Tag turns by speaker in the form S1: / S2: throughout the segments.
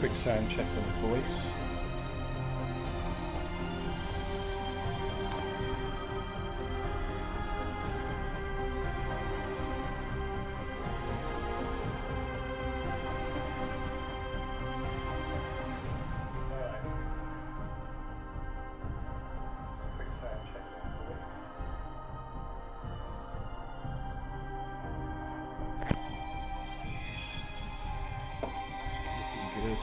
S1: Quick sound check on the voice. Good.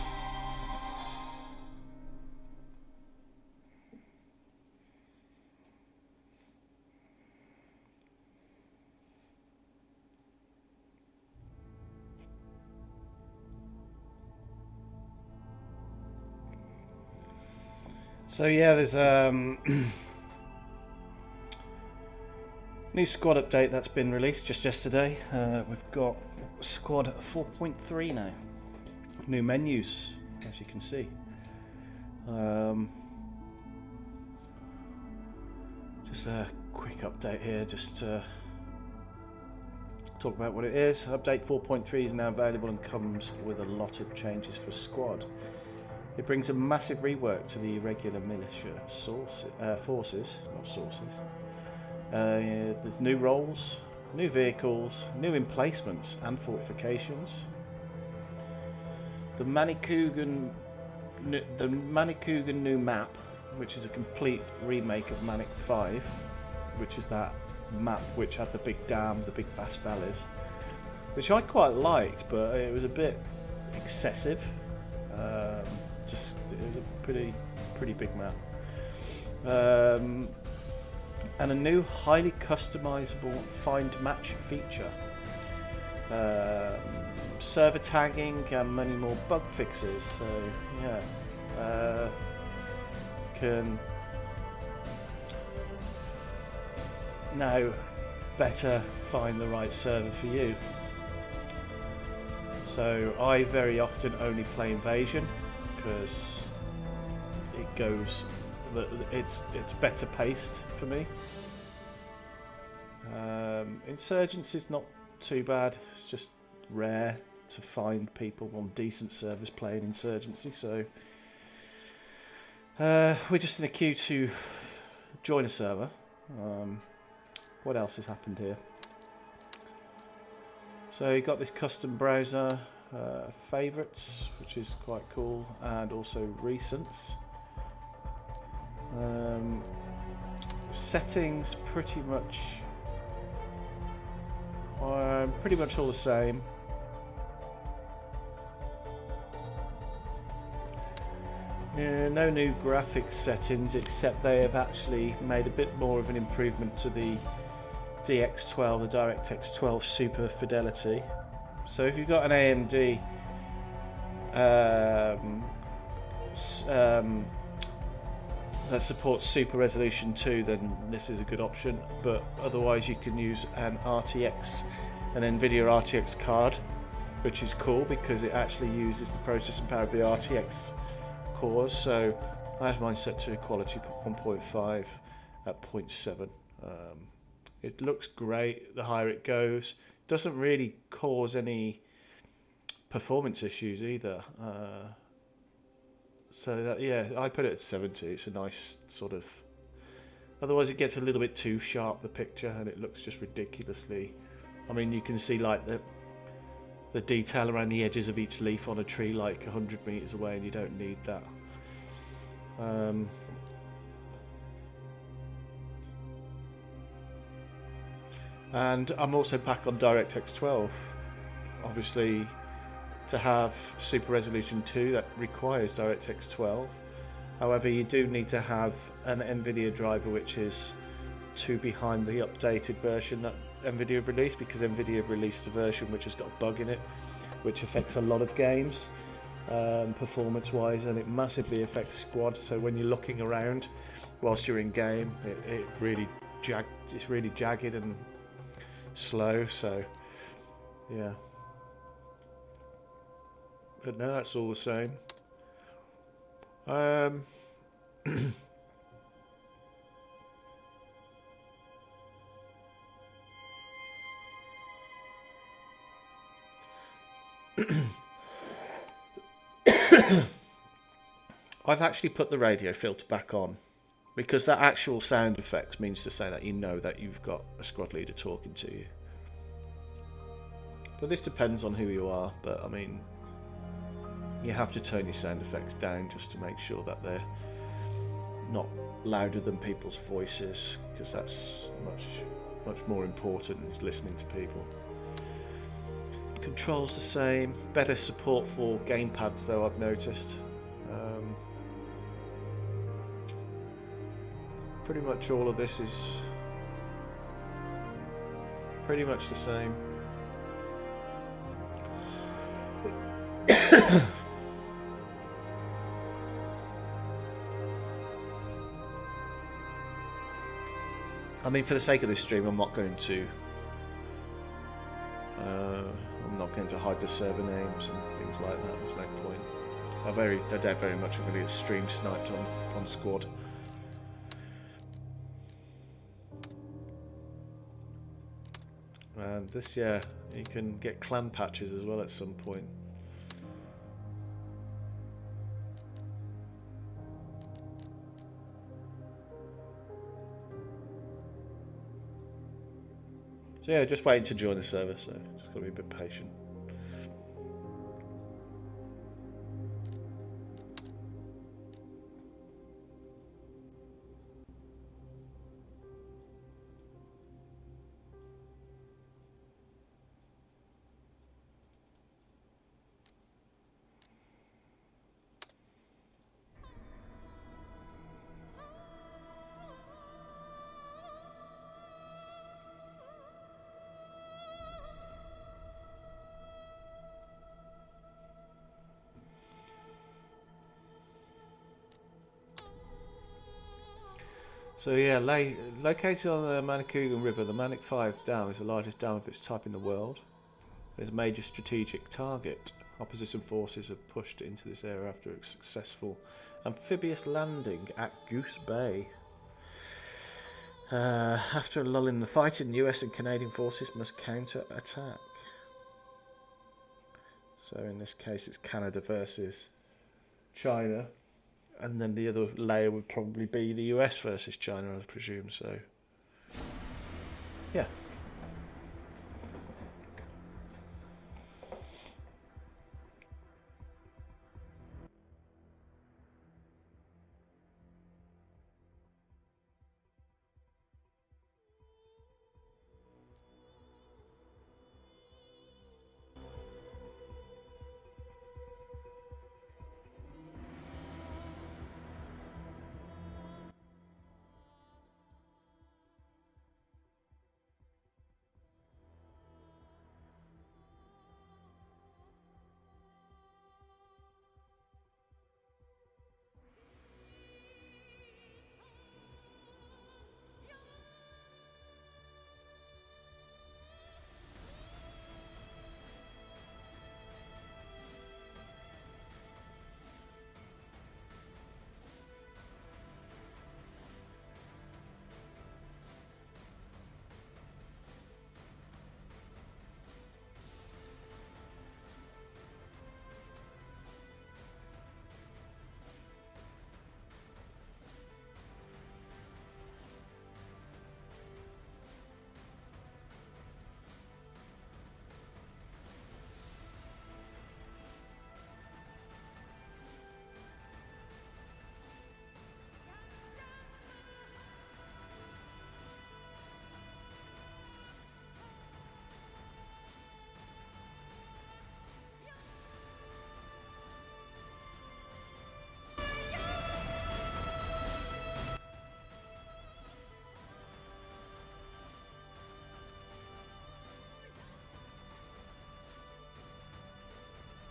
S1: So yeah, there's new squad update that's been released just yesterday. We've got squad 4.3 now. New menus, as you can see. Just a quick update here, just to talk about what it is. Update 4.3 is now available and comes with a lot of changes for squad. It brings a massive rework to the irregular militia forces, not sources. There's new roles, new vehicles, new emplacements and fortifications. The Manicougan new map, which is a complete remake of Manic 5, which is that map which had the big dam, the big vast valleys, which I quite liked, but it was a bit excessive. It was a pretty big map. And a new highly customizable find match feature. Server tagging and many more bug fixes. So yeah, can now better find the right server for you. So I very often only play Invasion because it's better paced for me. Insurgents is not too bad. It's just rare to find people on decent servers playing Insurgency, so we're just in a queue to join a server. What else has happened here? So you got this custom browser, favorites, which is quite cool, and also recents. Settings pretty much all the same. No new graphics settings, except they have actually made a bit more of an improvement to the DX12, the DirectX 12 Super Fidelity. So if you've got an AMD that supports Super Resolution 2, then this is a good option, but otherwise you can use an NVIDIA RTX card, which is cool because it actually uses the processing power of the RTX cores. So I have mine set to equality 1.5 at 0.7. It looks great the higher it goes. Doesn't really cause any performance issues either. So that, yeah, I put it at 70. It's a nice sort of. Otherwise, it gets a little bit too sharp, the picture, and it looks just ridiculously. I mean, you can see like the detail around the edges of each leaf on a tree, like 100 meters away, and you don't need that. And I'm also back on DirectX 12. Obviously, to have Super Resolution 2, that requires DirectX 12. However, you do need to have an NVIDIA driver, which is 2 behind the updated version that NVIDIA released, because NVIDIA released a version which has got a bug in it, which affects a lot of games, performance-wise, and it massively affects squad. So when you're looking around whilst you're in game, it's really jagged and slow. So yeah. But no, that's all the same. I've actually put the radio filter back on because that actual sound effect means to say that you know that you've got a squad leader talking to you. But this depends on who you are, but I mean, you have to turn your sound effects down just to make sure that they're not louder than people's voices, because that's much more important is listening to people. Controls the same, better support for gamepads though, I've noticed. Pretty much all of this is pretty much the same. I mean, for the sake of this stream, I'm not going to hide the server names and things like that. There's no point. I doubt very much I'm going to get stream sniped on squad. And this, yeah, you can get clan patches as well at some point. So yeah, just waiting to join the server, so just got to be a bit patient. So yeah, located on the Manicouagan River, the Manic 5 Dam is the largest dam of its type in the world. It's a major strategic target. Opposition forces have pushed into this area after a successful amphibious landing at Goose Bay. After a lull in the fighting, US and Canadian forces must counter-attack. So in this case it's Canada versus China. And then the other layer would probably be the US versus China, I presume. So, yeah.